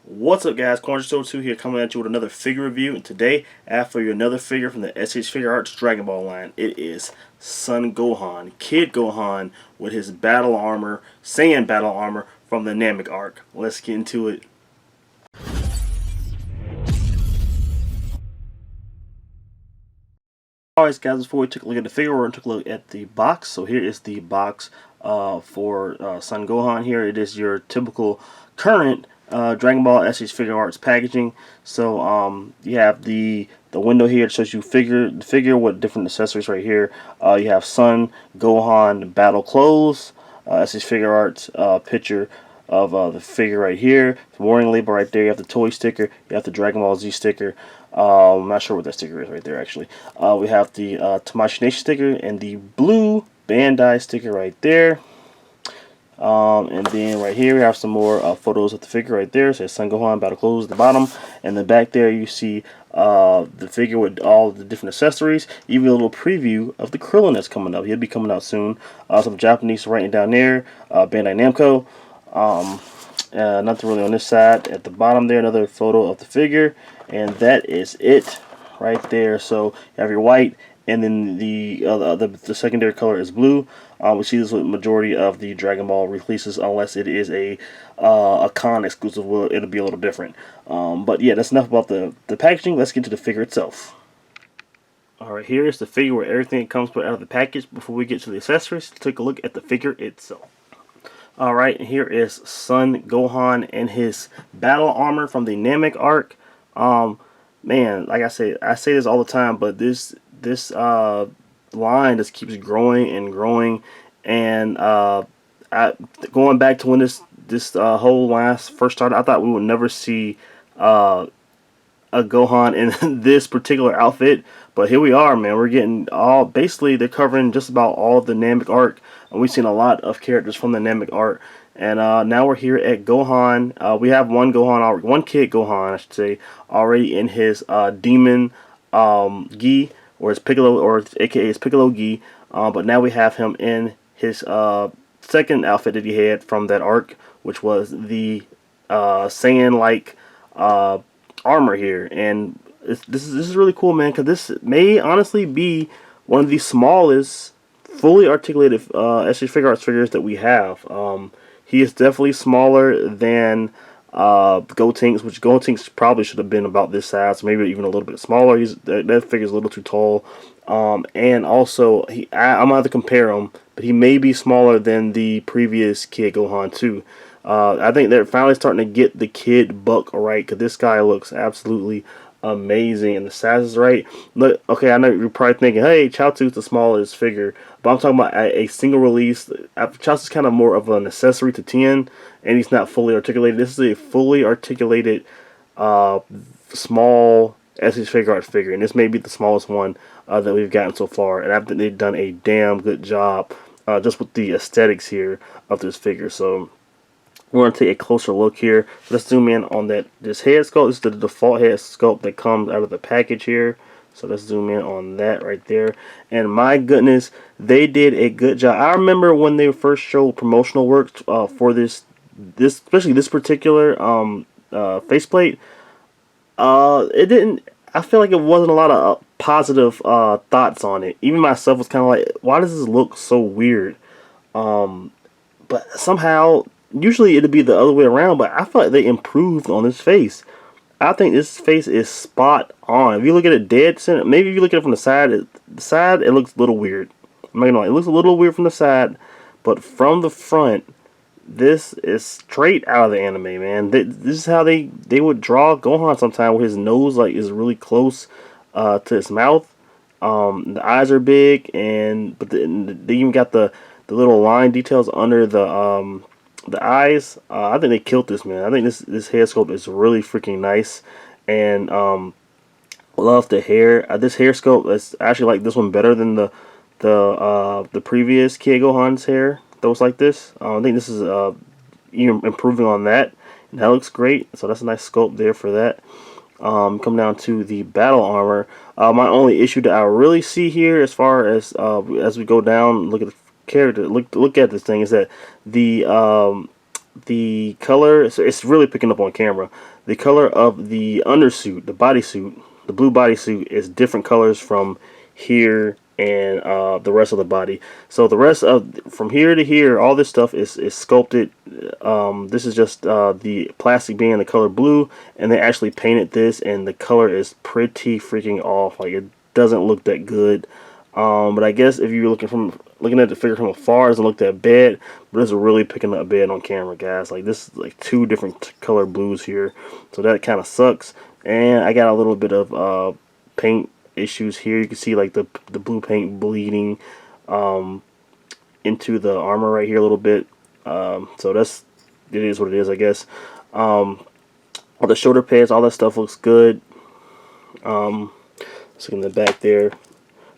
What's up, guys? Corner2 here, coming at you with another figure review. And today I have for you another figure from the SH Figuarts Dragon Ball line. It is Son Gohan, Kid Gohan, with his battle armor, Saiyan battle armor from the Namek arc. Let's get into it. Alright, guys, before we take a look at the figure, we're going to take a look at the box. So here is the box for Son Gohan here. It is your typical current Dragon Ball SH Figuarts packaging. So you have the window here that shows you the figure with different accessories right here. You have Son Gohan battle clothes, SH Figuarts picture of the figure right here. The warning label right there. You have the toy sticker. You have the Dragon Ball Z sticker. I'm not sure what that sticker is right there, actually. We have the Tamashii Nation sticker and the blue Bandai sticker right there. And then right here we have some more photos of the figure right there. It says Son Gohan Battle Clothes at the bottom. And then back there you see the figure with all the different accessories. Even a little preview of the Krillin that's coming up. He'll be coming out soon. Some Japanese writing down there. Bandai Namco. Nothing really on this side. At the bottom there, another photo of the figure, and that is it right there. So you have your white, and then the secondary color is blue. We see this with majority of the Dragon Ball releases, unless it is a con exclusive. It'll be a little different. But yeah, that's enough about the packaging. Let's get to the figure itself. Alright, here is the figure where everything comes out of the package. Before we get to the accessories, let's take a look at the figure itself. Alright, here is Son Gohan and his battle armor from the Namek arc. Man, like I say this all the time, but this line just keeps growing and growing. And going back to when this whole line first started, I thought we would never see a Gohan in this particular outfit, but here we are, man. We're getting basically they're covering just about all of the Namek arc, and we've seen a lot of characters from the Namek arc. And now we're here at Gohan. We have one Kid Gohan, I should say, already in his demon gi, or his Piccolo, or aka his Piccolo gi. But now we have him in his second outfit that he had from that arc, which was the Saiyan-like armor here. And this is really cool, man, because this may honestly be one of the smallest fully articulated SH Figuarts figures that we have. He is definitely smaller than Gotenks, which Gotenks probably should have been about this size, maybe even a little bit smaller. That figure is a little too tall. And also, I'm gonna have to compare him, but he may be smaller than the previous Kid Gohan too. I think they're finally starting to get the kid buck right, because this guy looks absolutely amazing, and the size is right. Look, okay, I know you're probably thinking, hey, Chaozu's the smallest figure, but I'm talking about a single release. Chaozu's kind of more of an accessory to Tien, and he's not fully articulated. This is a fully articulated, small SH Figuarts figure, and this may be the smallest one that we've gotten so far, and I think they've done a damn good job just with the aesthetics here of this figure. So we're going to take a closer look here. So let's zoom in on this head sculpt. This is the default head sculpt that comes out of the package here. So let's zoom in on that right there. And my goodness, they did a good job. I remember when they first showed promotional work for this especially this particular faceplate. It didn't. I feel like it wasn't a lot of positive thoughts on it. Even myself was kind of like, why does this look so weird? But somehow, usually it'd be the other way around, but I feel like they improved on this face. I think this face is spot on. If you look at it dead center, maybe if you look at it from the side, it looks a little weird. I'm not gonna lie, it looks a little weird from the side, but from the front, this is straight out of the anime, man. This is how they would draw Gohan sometime, where his nose like is really close to his mouth. The eyes are big, but they even got the little line details under the eyes. I think they killed this, man. I think this hair sculpt is really freaking nice, and love the hair. This hair sculpt is actually like this one better than the previous Kid Gohan's hair that was like this. I think this is even improving on that, and that looks great. So that's a nice sculpt there for that. Come down to the battle armor. My only issue that I really see here, as far as we go down, look at the character, look at this thing, is that the the color, it's really picking up on camera. The color of the undersuit, the bodysuit, the blue bodysuit is different colors from here and the rest of the body. So the rest of from here to here, all this stuff is sculpted. This is just the plastic being the color blue, and they actually painted this, and the color is pretty freaking off. Like, it doesn't look that good. But I guess if you're looking at the figure from afar, it doesn't look that bad. But it's really picking up bad on camera, guys. Like, this is like two different color blues here, so that kind of sucks. And I got a little bit of paint issues here. You can see like the blue paint bleeding into the armor right here a little bit. So it is what it is, I guess. All the shoulder pads, all that stuff looks good. Let's look in the back there.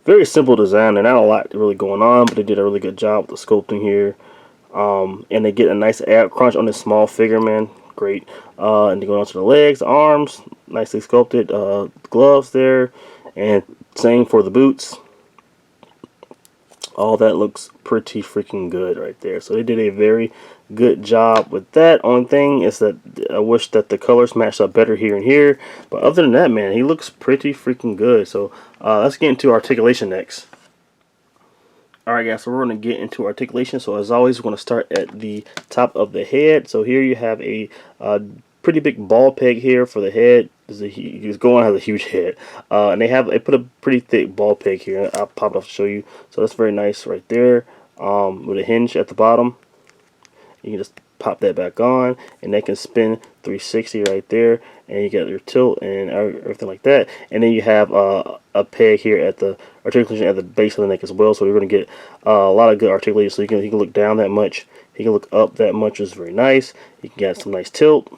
Very simple design. There's not a lot really going on, but they did a really good job with the sculpting here. And they get a nice ab crunch on this small figure, man. Great. And they go on to the legs, arms, nicely sculpted. Gloves there, and same for the boots. All that looks pretty freaking good right there. So they did a very good job with that. Only thing is that I wish that the colors matched up better here and here. But other than that, man, he looks pretty freaking good. So let's get into articulation next. Alright, guys, so we're going to get into articulation. So as always, we're going to start at the top of the head. So here you have a pretty big ball peg here for the head. Gohan has a huge head, and they put a pretty thick ball peg here. I'll pop it off to show you. So that's very nice right there, with a hinge at the bottom. You can just pop that back on, and that can spin 360 right there, and you get your tilt and everything like that. And then you have a peg here at the articulation at the base of the neck as well. So you're going to get a lot of good articulation. So he can look down that much, he can look up that much, which is very nice. You can get some nice tilt,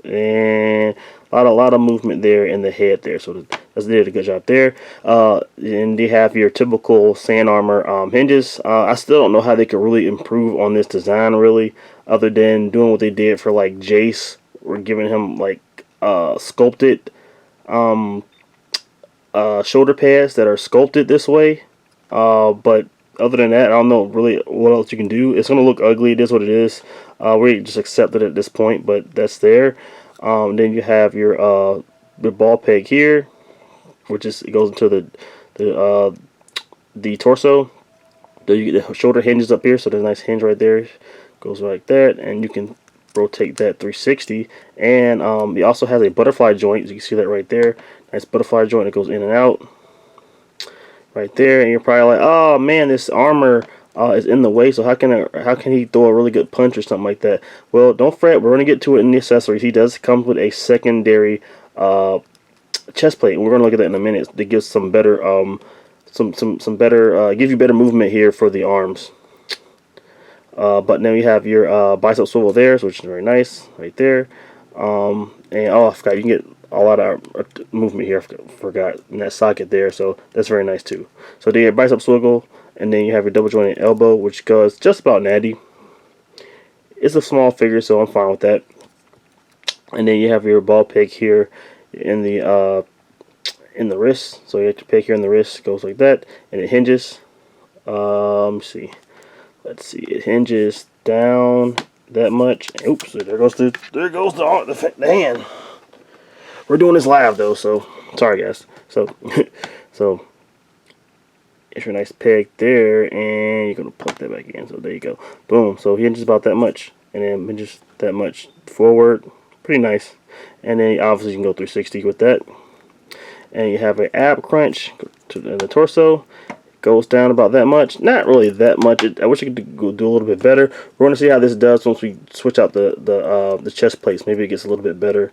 and a lot of movement there in the head there. So they did a good job there. And they have your typical sand armor hinges. I still don't know how they could really improve on this design, really, other than doing what they did for like Jace. We're giving him like sculpted shoulder pads that are sculpted this way. But other than that, I don't know really what else you can do. It's going to look ugly. It is what it is. We just accept it at this point, but that's there. Then you have your ball peg here, which it goes into the torso. Then you get the shoulder hinges up here, so there's a nice hinge right there. Goes like that, and you can rotate that 360. And it also has a butterfly joint, as you can see that right there. Nice butterfly joint that goes in and out right there. And you're probably like, oh man, this armor is in the way, so how can he throw a really good punch or something like that? Well, don't fret, we're going to get to it in the accessories. He does come with a secondary chest plate, and we're going to look at that in a minute. That gives some better gives you better movement here for the arms. But now you have your bicep swivel there, which is very nice right there. And oh, I forgot, you can get a lot of movement here. I forgot in that socket there, so that's very nice too. So then your bicep swivel, and then you have your double jointed elbow, which goes just about natty. It's a small figure, so I'm fine with that. And then you have your ball peg here in the wrist. So you have your peg here in the wrist, goes like that, and it hinges. Let me see. Let's see. It hinges down that much. Oops! There goes the hand. We're doing this live though, so sorry guys. So so. It's your nice peg there, and you're going to plug that back in. So there you go. Boom. So he hinges about that much, and then hinges that much forward. Pretty nice. And then obviously you can go 360 with that. And you have an ab crunch to the torso. It goes down about that much. Not really that much. I wish I could do a little bit better. We're going to see how this does once we switch out the chest plates. Maybe it gets a little bit better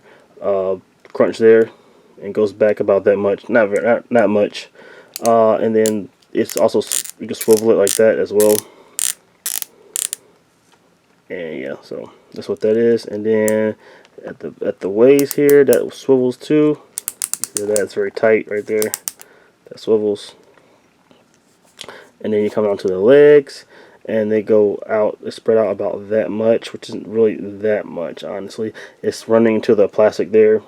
crunch there, and goes back about that much. Not much. And then it's also, you can swivel it like that as well. And yeah, so that's what that is. And then at the waist here, that swivels too. So that's very tight right there. That swivels. And then you come down to the legs, and they go out, they spread out about that much, which isn't really that much, honestly. It's running into the plastic there.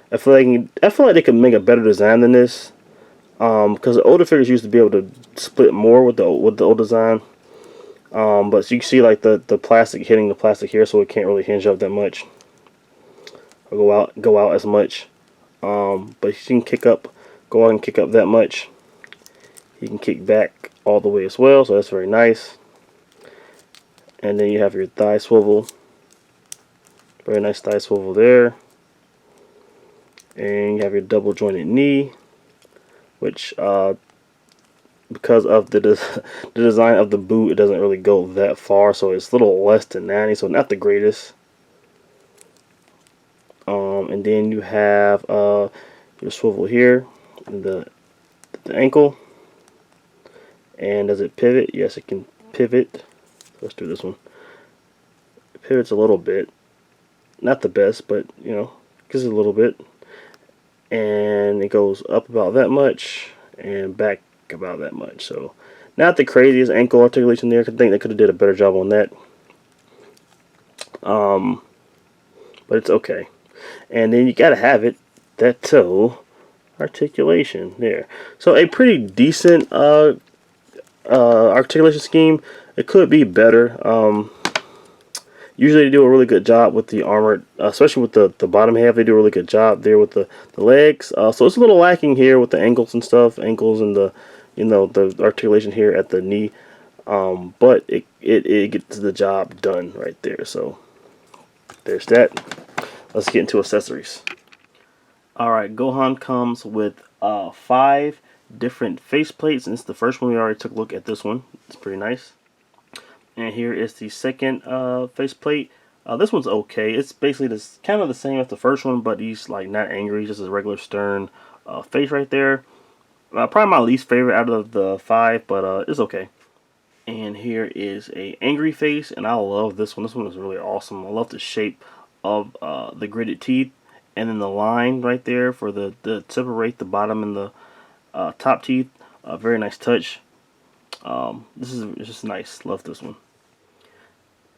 I feel like they could make a better design than this. Because the older figures used to be able to split more with the old design. But you can see like the plastic hitting the plastic here, so it can't really hinge up that much or go out as much. But you can go out and kick up that much. You can kick back all the way as well, so that's very nice. And then you have your thigh swivel. Very nice thigh swivel there. And you have your double jointed knee, which because of the design of the boot, it doesn't really go that far, so it's a little less than 90, so not the greatest. And then you have your swivel here, and the ankle. And does it pivot? Yes, it can pivot. Let's do this one. It pivots a little bit. Not the best, but you know, gives it a little bit. And it goes up about that much and back about that much. So not the craziest ankle articulation there. I think they could have did a better job on that. But it's okay. And then you gotta have it, that toe articulation there. So a pretty decent articulation scheme. It could be better. Usually they do a really good job with the armored, especially with the bottom half. They do a really good job there with the legs. So it's a little lacking here with the ankles and stuff, ankles and the the articulation here at the knee. But it gets the job done right there. So there's that. Let's get into accessories. Alright, Gohan comes with 5 different face plates, and it's the first one. We already took a look at this one. It's pretty nice. And here is the second face plate. This one's okay. It's basically kind of the same as the first one, but he's like not angry, just a regular stern face right there. Probably my least favorite out of the 5, but it's okay. And here is a angry face, and I love this one. This one is really awesome. I love the shape of the gritted teeth, and then the line right there for the separate the bottom and the top teeth. Very nice touch. This is just nice. Love this one.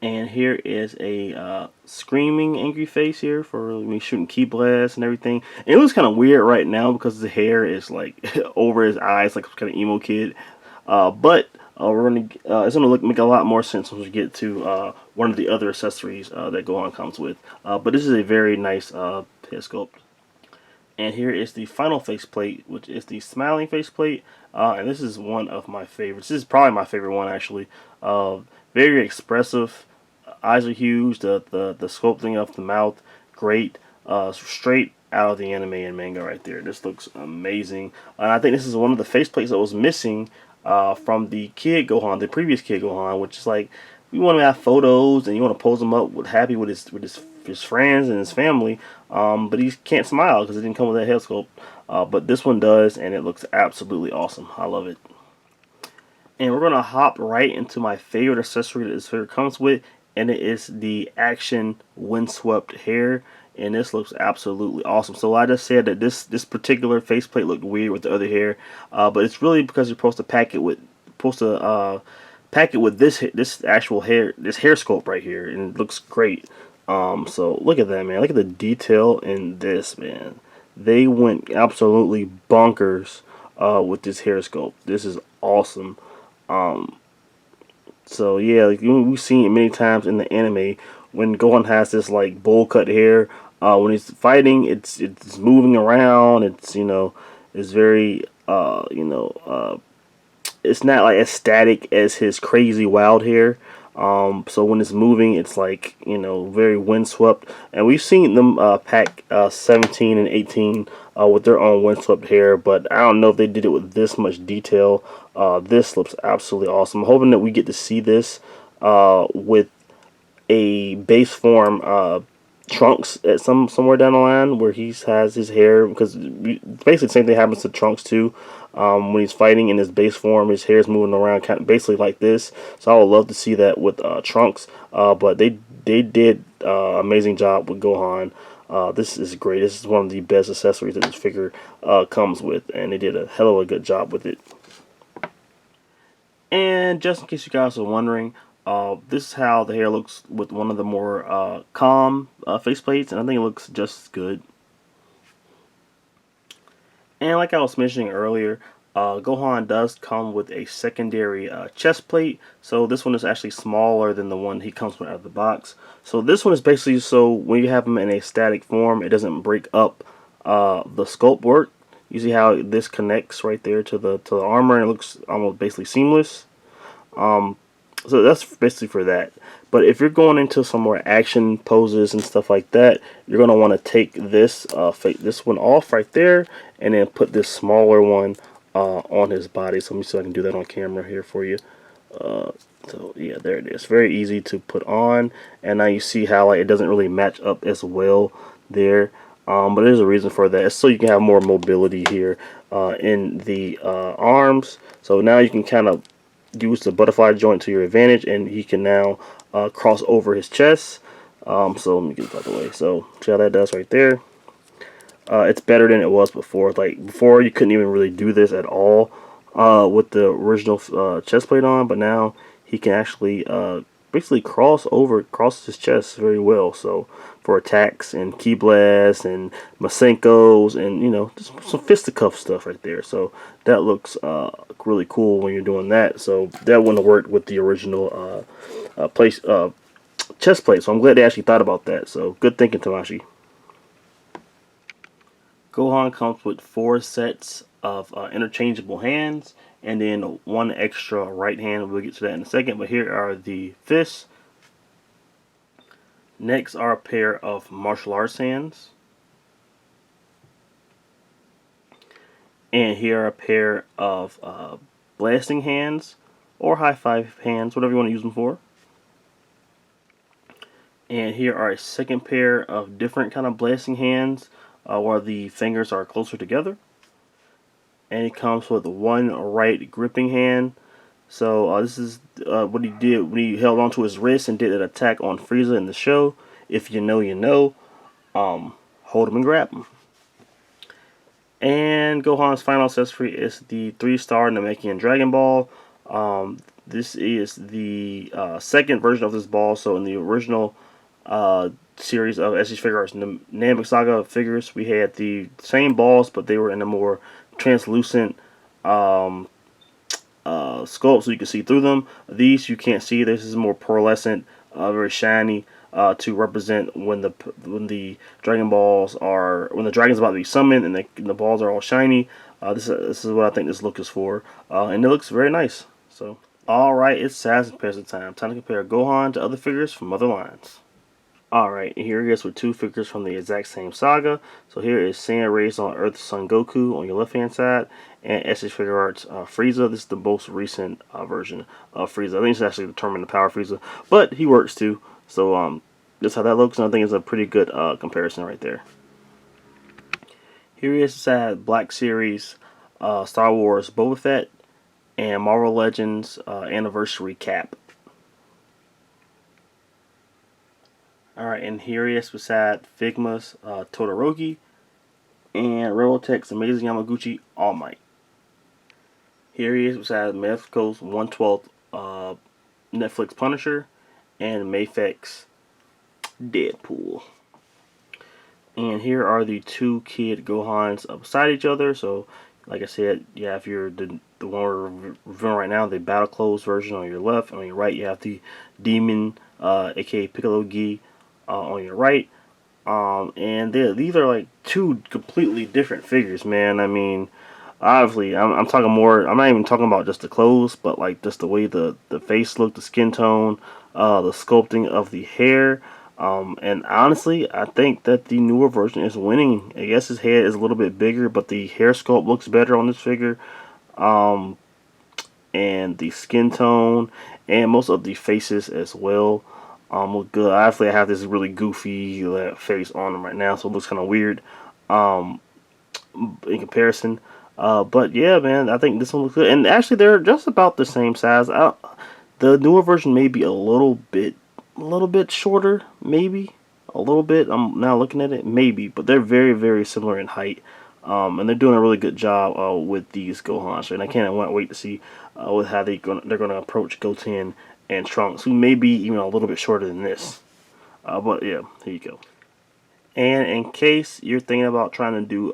And here is a screaming angry face here for when he's shooting ki blasts and everything. And it looks kind of weird right now because the hair is like over his eyes, like kind of emo kid. But we're gonna it's gonna make a lot more sense when we get to one of the other accessories that Gohan comes with. But this is a very nice head sculpt. And here is the final faceplate, which is the smiling faceplate. And this is one of my favorites. This is probably my favorite one, actually. Very expressive. Eyes are huge. The sculpting of the mouth, great. Straight out of the anime and manga right there. This looks amazing. And I think this is one of the faceplates that was missing from the Kid Gohan, the previous Kid Gohan, which is like, you want to have photos and you want to pose him up happy with his friends and his family, but he can't smile because it didn't come with that head sculpt. But this one does, and it looks absolutely awesome. I love it. And we're gonna hop right into my favorite accessory that this figure comes with, and it is the Action Windswept hair. And this looks absolutely awesome. So I just said that this particular faceplate looked weird with the other hair, but it's really because you're supposed to pack it with this actual hair, this hair sculpt right here, and it looks great. So look at that, man. Look at the detail in this, man. They went absolutely bonkers with this hair sculpt. This is awesome. So yeah, like, we've seen it many times in the anime when Gohan has this like bowl cut hair. When he's fighting, it's moving around. It's it's very it's not like as static as his crazy wild hair. So when it's moving, it's like very windswept. And we've seen them pack 17 and 18 with their own windswept hair, but I don't know if they did it with this much detail. This looks absolutely awesome. I'm hoping that we get to see this with a base form Trunks at somewhere down the line where he has his hair, because basically the same thing happens to Trunks too. When he's fighting in his base form, his hair is moving around kind of basically like this. So I would love to see that with Trunks. But they did amazing job with Gohan. This is great. This is one of the best accessories that this figure comes with, and they did a hell of a good job with it. And just in case you guys are wondering, this is how the hair looks with one of the more calm faceplates, and I think it looks just as good. And like I was mentioning earlier, Gohan does come with a secondary chest plate, so this one is actually smaller than the one he comes with out of the box. So this one is basically so when you have him in a static form, it doesn't break up the sculpt work. You see how this connects right there to the armor, and it looks almost basically seamless. Um, so that's basically for that. But if you're going into some more action poses and stuff like that, you're gonna want to take this one off right there, and then put this smaller one on his body. So let me see if I can do that on camera here for you. So yeah, there it is. Very easy to put on, and now you see how like it doesn't really match up as well there. But there's a reason for that. It's so you can have more mobility here in the arms. So now you can kind of use the butterfly joint to your advantage, and he can now cross over his chest. So let me get it out of the way. So see how that does right there. It's better than it was before. Like before, you couldn't even really do this at all with the original chest plate on, but now he can actually basically cross his chest very well. So for attacks and key blasts and Masenkos and just some fisticuff stuff right there. So that looks really cool when you're doing that. So that wouldn't have worked with the original chest plate. So I'm glad they actually thought about that. So good thinking, Tamashi. Gohan comes with 4 sets of interchangeable hands, and then 1 extra right hand. We'll get to that in a second, but here are the fists. Next are a pair of martial arts hands. And here are a pair of blasting hands, or high five hands, whatever you want to use them for. And here are a second pair of different kind of blasting hands, where the fingers are closer together. And it comes with 1 right gripping hand. So this is what he did when he held onto his wrist and did an attack on Frieza in the show. If you know, you know. Hold him and grab him. And Gohan's final accessory is the 3-star Namekian Dragon Ball. This is the second version of this ball. So in the original series of SH Figuarts Namek Saga figures, we had the same balls, but they were in a more translucent sculpt, so you can see through them. These you can't see. This is more pearlescent, very shiny, to represent when the Dragon Balls are when the dragon's about to be summoned and the balls are all shiny. This is what I think this look is for, and it looks very nice. So alright, it's size comparison time. Time to compare Gohan to other figures from other lines. Alright, here it is with 2 figures from the exact same saga. So here is Saiyan raised on Earth Son Goku on your left hand side, and SH Figuarts Frieza. This is the most recent version of Frieza. I think it's actually determined the power Frieza, but he works too. So that's how that looks, and I think it's a pretty good comparison right there. Here is beside Black Series Star Wars Boba Fett and Marvel Legends Anniversary Cap. Alright, and here he is beside Figma's Todoroki and Robotech's Amazing Yamaguchi All Might. Here he is beside Mexico's 1/12 Netflix Punisher and Mafek's Deadpool. And here are the 2 Kid Gohans beside each other. So, like I said, yeah, if you're the one we're reviewing right now, the Battle Clothes version on your left, and on your right you have the Demon, aka Piccolo Gi, on your right. And these are like 2 completely different figures, man. I mean, obviously, I'm talking more. I'm not even talking about just the clothes, but like just the way the face look, the skin tone, the sculpting of the hair. And honestly, I think that the newer version is winning. I guess his head is a little bit bigger, but the hair sculpt looks better on this figure. And the skin tone and most of the faces as well look good. Obviously, I have this really goofy face on him right now, so it looks kind of weird in comparison. But yeah, man, I think this one looks good. And actually, they're just about the same size. The newer version may be a little bit shorter, maybe a little bit. I'm now looking at it, maybe, but they're very, very similar in height. And they're doing a really good job with these Gohans, and I can't wait to see with how they're gonna approach Goten and Trunks, who may be even a little bit shorter than this. But yeah, here you go. And in case you're thinking about trying to do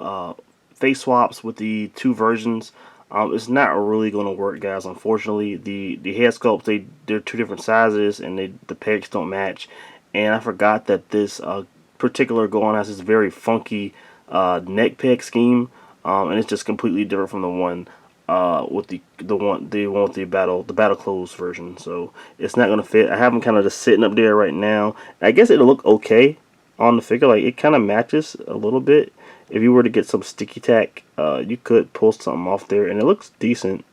face swaps with the 2 versions, It's not really going to work, guys. Unfortunately, the head sculpts, they're two different sizes, and the pegs don't match. And I forgot that this particular Gohan has this very funky neck peg scheme, and it's just completely different from the one with the one with the battle clothes version. So it's not gonna fit. I have them kind of just sitting up there right now. I guess it'll look okay on the figure. Like, it kind of matches a little bit. If you were to get some sticky tack, you could pull something off there, and it looks decent.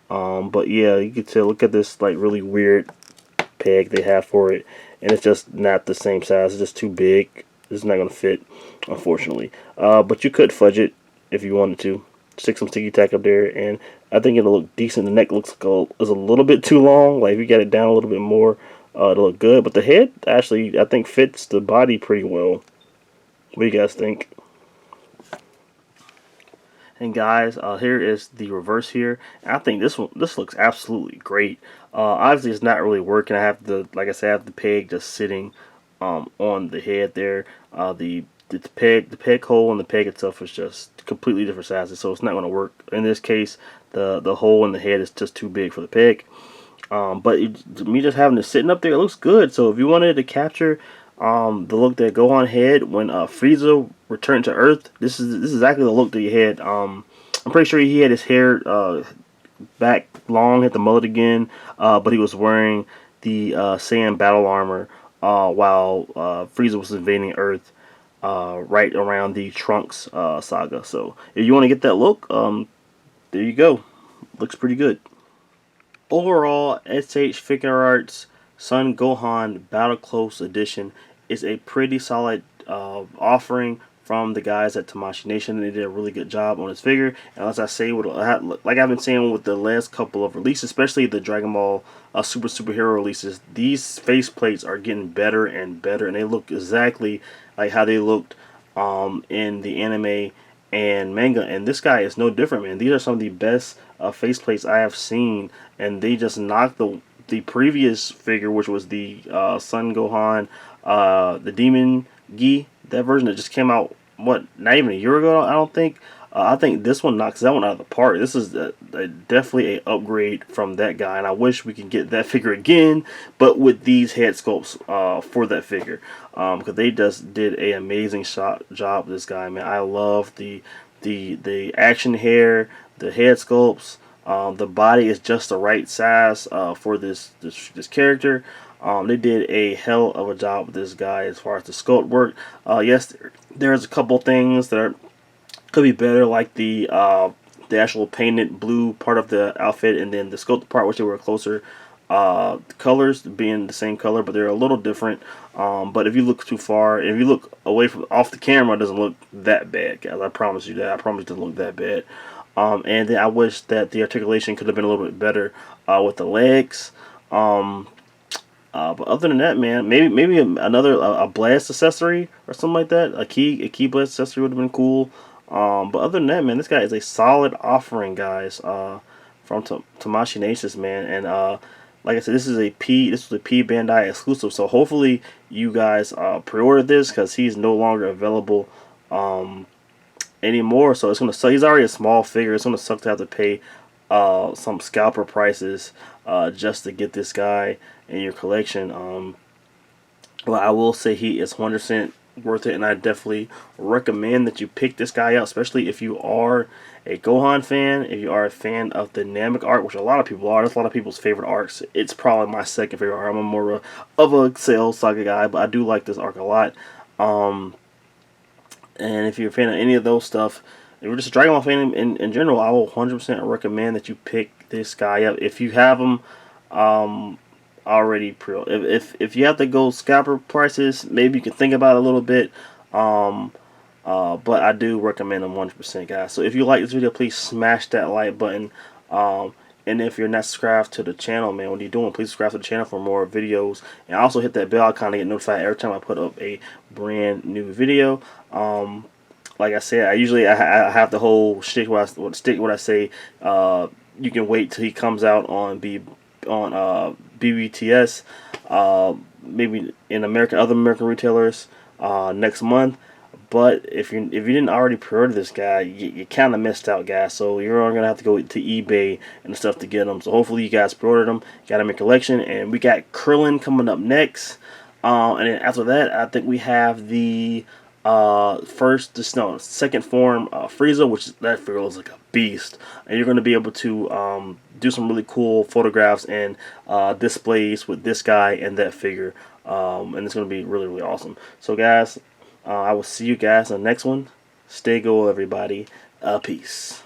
But yeah, you can tell. Look at this like really weird peg they have for it, and it's just not the same size. It's just too big. It's not gonna fit, unfortunately. But you could fudge it if you wanted to. Stick some sticky tack up there, and I think it'll look decent. The neck looks like is a little bit too long. Like, if you got it down a little bit more, it'll look good. But the head actually, I think, fits the body pretty well. What do you guys think? And guys, here is the reverse here. And I think this looks absolutely great. Obviously, it's not really working. I have like I said, I have the peg just sitting on the head there. The peg hole and the peg itself is just completely different sizes, so it's not going to work. In this case, the hole in the head is just too big for the peg. But me just having it sitting up there, it looks good. So if you wanted to capture the look that Gohan had when Frieza returned to Earth, this is exactly the look that he had. I'm pretty sure he had his hair back long, had the mullet again, but he was wearing the Saiyan battle armor while Frieza was invading Earth right around the Trunks saga. So if you want to get that look, there you go. Looks pretty good. Overall, SH Figuarts Son Gohan Battle Close Edition is a pretty solid offering from the guys at Tamashii Nation. They did a really good job on this figure. And as I say, like I've been saying with the last couple of releases, especially the Dragon Ball Superhero releases, these faceplates are getting better and better, and they look exactly like how they looked in the anime and manga, and this guy is no different, man. These are some of the best faceplates I have seen, and they just knocked the previous figure, which was the Son Gohan, the Demon Gi, that version that just came out, what, not even a year ago, I don't think. I think this one knocks that one out of the park. This is definitely an upgrade from that guy, and I wish we could get that figure again, but with these head sculpts for that figure, because they just did an amazing job with this guy, man. I love the action hair, the head sculpts. The body is just the right size for this character. They did a hell of a job with this guy as far as the sculpt work. Yes, there's a couple things that could be better, like the actual painted blue part of the outfit, and then the sculpted part, which they were closer colors being the same color, but they're a little different. But if you look too far, if you look away from off the camera, it doesn't look that bad, guys. I promise you that. I promise it doesn't look that bad. And then I wish that the articulation could have been a little bit better with the legs. But other than that, man, maybe another a blast accessory or something like that. A key blast accessory would have been cool. But other than that, man, this guy is a solid offering, guys. From Tamashii Nations, man, and like I said, this was a P Bandai exclusive. So hopefully you guys pre-order this, because he's no longer available anymore. So it's gonna suck. He's already a small figure. It's gonna suck to have to pay some scalper prices just to get this guy in your collection. But I will say he is 100% worth it, and I definitely recommend that you pick this guy out, especially if you are a Gohan fan, if you are a fan of the Namek arc, which a lot of people are. That's a lot of people's favorite arcs. It's probably my second favorite arc. I'm more of a Cell Saga guy, but I do like this arc a lot. And if you're a fan of any of those stuff, if you're just a Dragon Ball fan in general, I will 100% recommend that you pick this guy up. If you have him already if you have to go scalper prices, maybe you can think about it a little bit. But I do recommend them 100%, guys. So if you like this video, please smash that like button. And if you're not subscribed to the channel, man, what are you doing? Please subscribe to the channel for more videos. And also hit that bell icon to get notified every time I put up a brand new video. Like I said, I have the whole stick what I say. You can wait till he comes out on BBTS, maybe in other American retailers next month. But if you didn't already pre-order this guy, you kind of missed out, guys. So you're gonna have to go to eBay and stuff to get them. So hopefully you guys pre-ordered them, got them in collection. And we got Krillin coming up next. And then after that, I think we have the second form Frieza, which that figure looks like a beast. And you're gonna be able to do some really cool photographs and displays with this guy and that figure. And it's gonna be really, really awesome. So guys. I will see you guys on the next one. Stay gold, everybody. Peace.